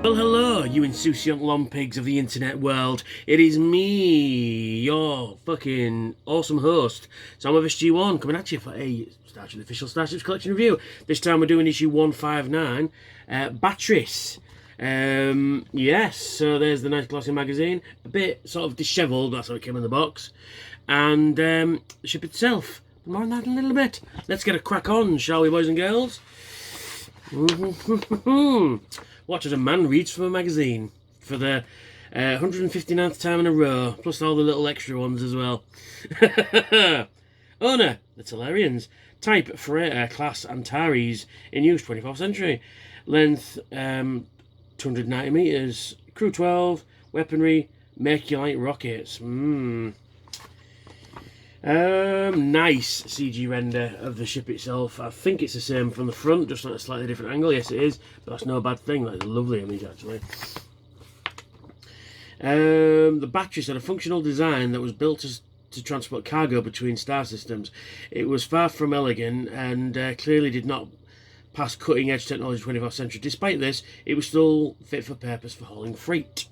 Well, hello, you insouciant long pigs of the internet world. It is me, your fucking awesome host, Tom of SG1, coming at you for a Starship official Starships collection review. This time we're doing issue 159, Batris. Yes, so there's the nice glossy magazine, a bit sort of dishevelled, that's how it came in the box, and the ship itself. More on that in a little bit. Let's get a crack on, shall we, boys and girls? Watch as a man reads from a magazine for the 159th time in a row, plus all the little extra ones as well. Owner, the Talarians. Type, freighter, class, Antares, in use 24th century. Length, 290 metres. Crew 12, weaponry, Merculite rockets. Nice CG render of the ship itself. I think it's the same from the front, just at a slightly different angle. Yes, it is, but that's no bad thing. That's a lovely image, actually. The Batris had a functional design that was built to transport cargo between star systems. It was far from elegant and clearly did not pass cutting-edge technology 21st century. Despite this, it was still fit for purpose for hauling freight.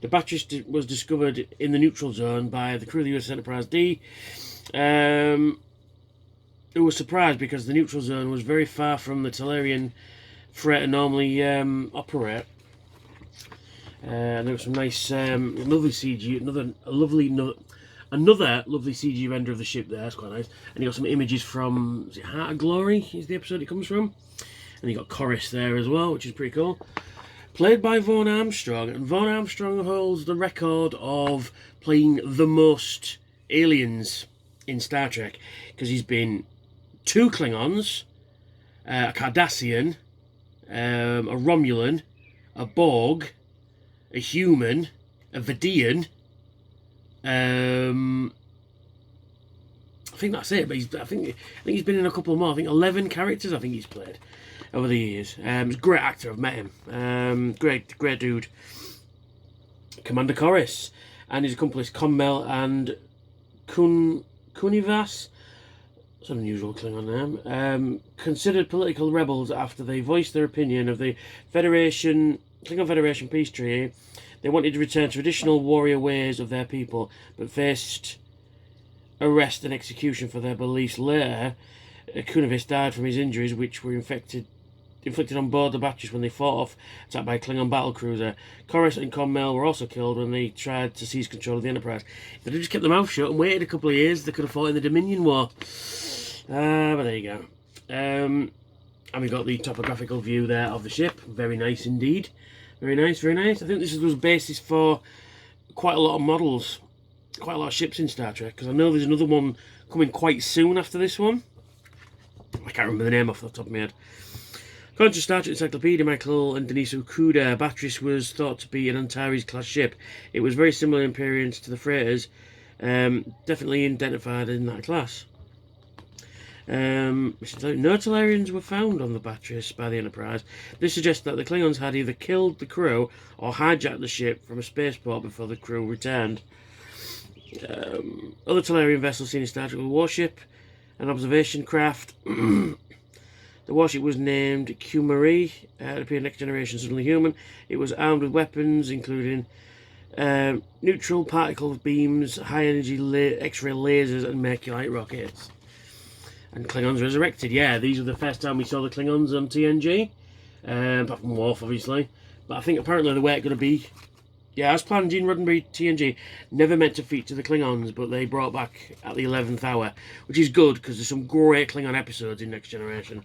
The Batris was discovered in the neutral zone by the crew of the USS Enterprise D. Who was surprised because the neutral zone was very far from the Talarian freighter normally operate. And there was some nice, lovely CG, another lovely CG render of the ship there. That's quite nice. And you got some images from, is it Heart of Glory? Is the episode it comes from? And you got Chorus there as well, which is pretty cool. Played by Vaughn Armstrong, and Vaughn Armstrong holds the record of playing the most aliens in Star Trek, because he's been 2 Klingons, a Cardassian, a Romulan, a Borg, a human, a Vidian. I think that's it, but I think he's been in a couple more. I think 11 characters I think he's played over the years. He's a great actor, I've met him. Great dude. Commander Chorus and his accomplice Conmel and Kunivas, that's an unusual Klingon name, considered political rebels after they voiced their opinion of the Klingon Federation peace treaty. They wanted to return to traditional warrior ways of their people, but faced arrest and execution for their beliefs. Later, Kunivas died from his injuries, which were inflicted on board the Batris when they fought off attacked by a Klingon battlecruiser. Chorus and Conmel were also killed when they tried to seize control of the Enterprise. If they'd just kept their mouth shut and waited a couple of years, they could have fought in the Dominion War. But there you go. And we got the topographical view there of the ship. Very nice indeed. Very nice, very nice. I think this was basis for quite a lot of models, quite a lot of ships in Star Trek, because I know there's another one coming quite soon after this one. I can't remember the name off the top of my head. According to Star Trek Encyclopedia, Michael and Denise Okuda, Batris was thought to be an Antares-class ship. It was very similar in appearance to the freighters, definitely identified in that class. No Talarians were found on the Batris by the Enterprise. This suggests that the Klingons had either killed the crew or hijacked the ship from a spaceport before the crew returned. Other Talarian vessels seen in Star Trek were warship, an observation craft. The warship was named Q-Marie. It appeared Next Generation Suddenly Human. It was armed with weapons including neutral particle beams, high-energy X-ray lasers, and Merculite rockets. And Klingons resurrected. Yeah, these were the first time we saw the Klingons on TNG. Apart from Worf, obviously. But I think apparently the way it's going to be... Yeah, as planned, Gene Roddenberry TNG never meant to feature the Klingons, but they brought back at the 11th hour, which is good because there's some great Klingon episodes in Next Generation.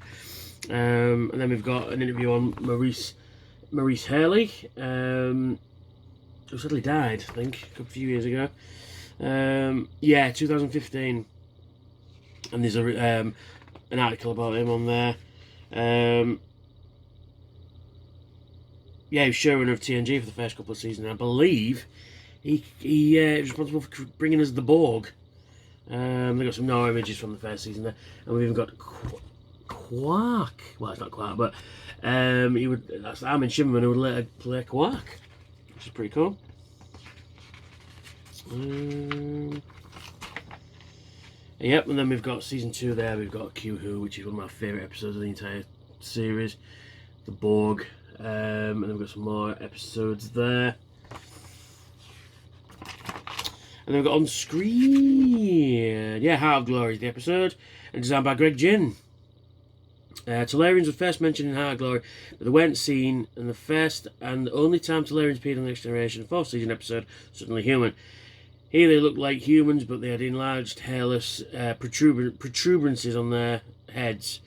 And then we've got an interview on Maurice Hurley, who sadly died, I think, a few years ago. 2015. And there's an article about him on there. He was showrunner of TNG for the first couple of seasons. I believe he was responsible for bringing us the Borg. They got some no images from the first season there, and we've even got Quark. Well, it's not Quark, but that's Armin Shimmerman who would later play Quark, which is pretty cool. Yep, and then we've got season 2 there. We've got Q Who, which is one of my favourite episodes of the entire series. The Borg. And then we've got some more episodes there. And then we've got on screen, yeah, Heart of Glory is the episode, and designed by Greg Ginn. Talarians were first mentioned in Heart of Glory, but they weren't seen, and the first and only time Talarians appeared on the Next Generation, 4th season episode, Suddenly Human. Here they looked like humans, but they had enlarged, hairless protuberances on their heads,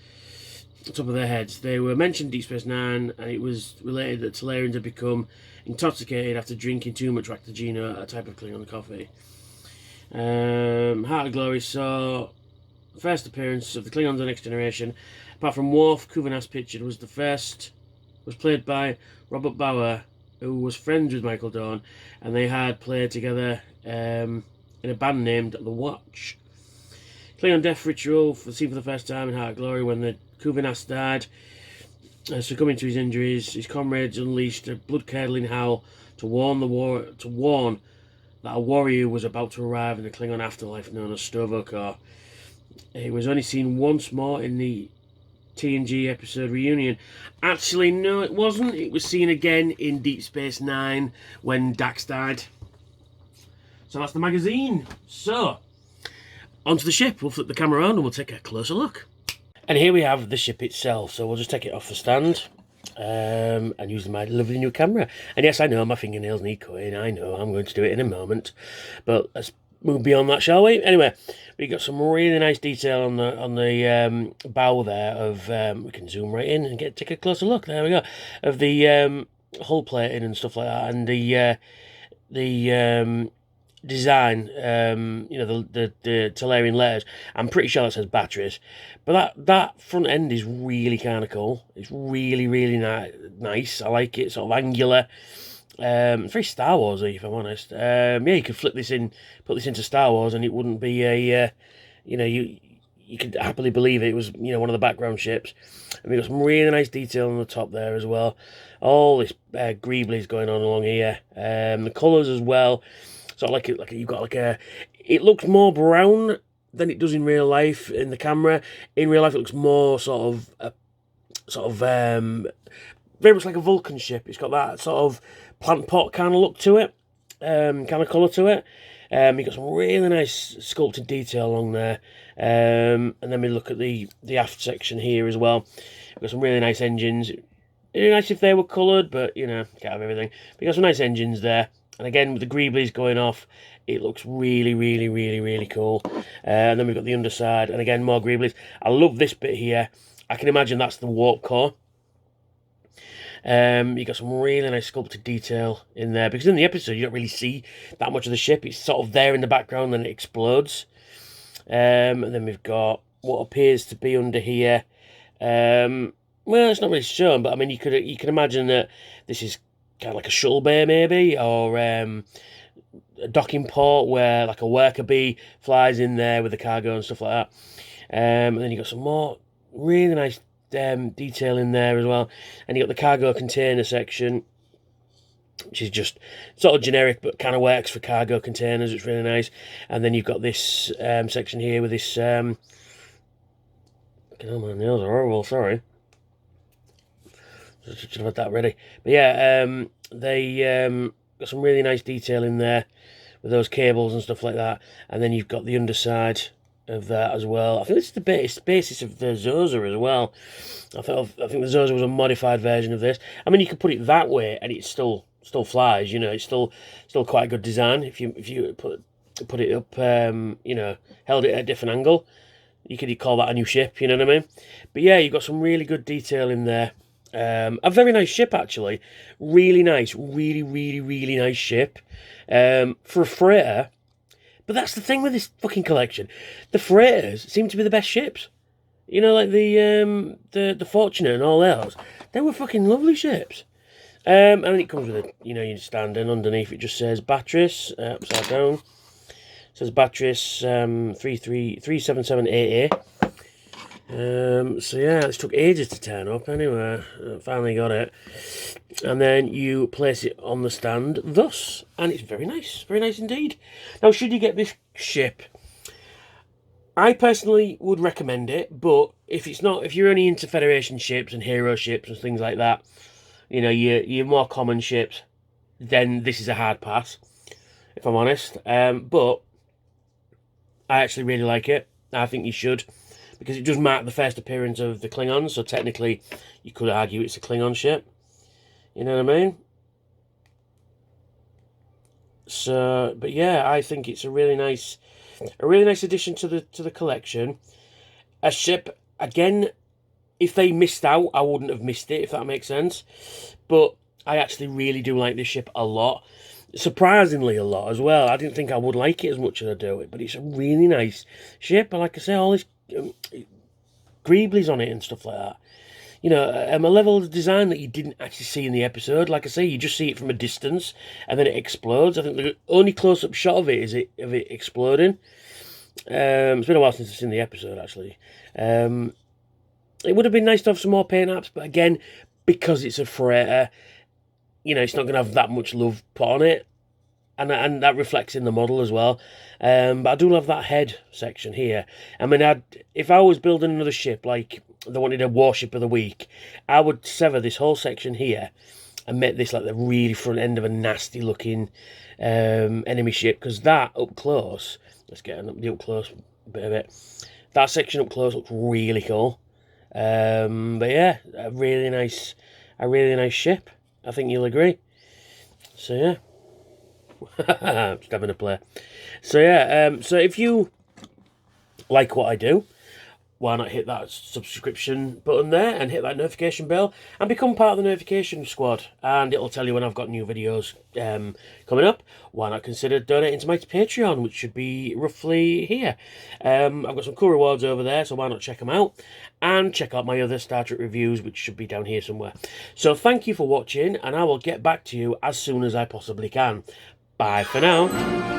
on top of their heads. They were mentioned in Deep Space Nine, and it was related that Talarians had become intoxicated after drinking too much Ractogino, a type of Klingon coffee. Heart of Glory saw the first appearance of the Klingons of the Next Generation. Apart from Worf, Kuvanas pictured was played by Robert Bauer, who was friends with Michael Dorn, and they had played together in a band named The Watch. Klingon death ritual seen for the first time in Heart of Glory when the Kuvanas died. Succumbing to his injuries, his comrades unleashed a blood-curdling howl to warn that a warrior was about to arrive in the Klingon afterlife known as Stovokor. It was only seen once more in the TNG episode Reunion. Actually, no, it wasn't. It was seen again in Deep Space Nine when Dax died. So that's the magazine. So, onto the ship. We'll flip the camera around and we'll take a closer look. And here we have the ship itself. So we'll just take it off the stand and use my lovely new camera. And yes, I know my fingernails need cutting. I know, I'm going to do it in a moment. But let's move beyond that, shall we? Anyway, we've got some really nice detail on the bow there of, we can zoom right in and take a closer look. There we go. Of the hull plating and stuff like that. And the design, the Talarian letters. I'm pretty sure that says Batris, but that front end is really kind of cool. It's really, really nice. I like it, sort of angular. It's very Star Warsy, if I'm honest. Yeah, you could put this into Star Wars, and it wouldn't be a, you could happily believe it was, one of the background ships. And we've got some really nice detail on the top there as well. All this greebly is going on along here. The colours as well. Sort of like you've got it looks more brown than it does in real life in the camera. In real life, it looks more sort of very much like a Vulcan ship. It's got that sort of plant pot kind of look to it, kind of colour to it. You've got some really nice sculpted detail along there. And then we look at the aft section here as well. We've got some really nice engines. It'd be nice if they were coloured, but can't have everything. We've got some nice engines there. And again, with the greeblies going off, it looks really, really, really, really cool. And then we've got the underside, and again, more greeblies. I love this bit here. I can imagine that's the warp core. You've got some really nice sculpted detail in there, because in the episode, you don't really see that much of the ship. It's sort of there in the background, then it explodes. And then we've got what appears to be under here. Well, it's not really shown, but I mean, you can imagine that this is kind of like a shuttle bay maybe, or a docking port where like a worker bee flies in there with the cargo and stuff like that. And then you've got some more really nice detail in there as well. And you've got the cargo container section, which is just sort of generic but kind of works for cargo containers. It's really nice. And then you've got this section here with this oh, my nails are horrible, sorry. Should have had that ready. But yeah, they got some really nice detail in there with those cables and stuff like that. And then you've got the underside of that as well. I think this is the basis of the Zosa as well. I think the Zosa was a modified version of this. I mean, you could put it that way and it still flies. It's still quite a good design. If you put it up, held it at a different angle, you could call that a new ship. You know what I mean? But yeah, you've got some really good detail in there. A very nice ship, actually. Really nice. Really, really, really nice ship. For a freighter. But that's the thing with this fucking collection. The freighters seem to be the best ships. Like the Fortunate and all those. They were fucking lovely ships. And it comes with a, you stand and underneath it just says Batris, upside down. It says Batris 3778A. So yeah, this took ages to turn up. Anyway, finally got it. And then you place it on the stand thus. And it's very nice indeed. Now, should you get this ship, I personally would recommend it, but if you're only into Federation ships and hero ships and things like that, You know, your more common ships, then this is a hard pass, if I'm honest. But I actually really like it. I think you should, because it does mark the first appearance of the Klingons, so technically you could argue it's a Klingon ship. You know what I mean? So, but yeah, I think it's a really nice addition to the collection. A ship, again, if they missed out, I wouldn't have missed it, if that makes sense. But I actually really do like this ship a lot. Surprisingly a lot as well. I didn't think I would like it as much as I do it, but it's a really nice ship. And like I say, all this greeblies on it and stuff like that. You know, a level of design that you didn't actually see in the episode. Like I say, you just see it from a distance, and then it explodes. I think the only close-up shot of it is of it exploding. It's been a while since I've seen the episode, actually. It would have been nice to have some more paint apps, but again, because it's a freighter, you know, it's not going to have that much love put on it, and that reflects in the model as well. But I do love that head section here. I mean, if I was building another ship, like they wanted a warship of the week, I would sever this whole section here and make this like the really front end of a nasty looking enemy ship, because that up close, let's get the up close bit of it. That section up close looks really cool. But yeah, a really nice ship. I think you'll agree. So yeah. Just having a play. So yeah, so if you like what I do, why not hit that subscription button there and hit that notification bell and become part of the notification squad, and it'll tell you when I've got new videos coming up. Why not consider donating to my Patreon, which should be roughly here. I've got some cool rewards over there, so why not check them out, and check out my other Star Trek reviews, which should be down here somewhere. So thank you for watching, and I will get back to you as soon as I possibly can. Bye for now.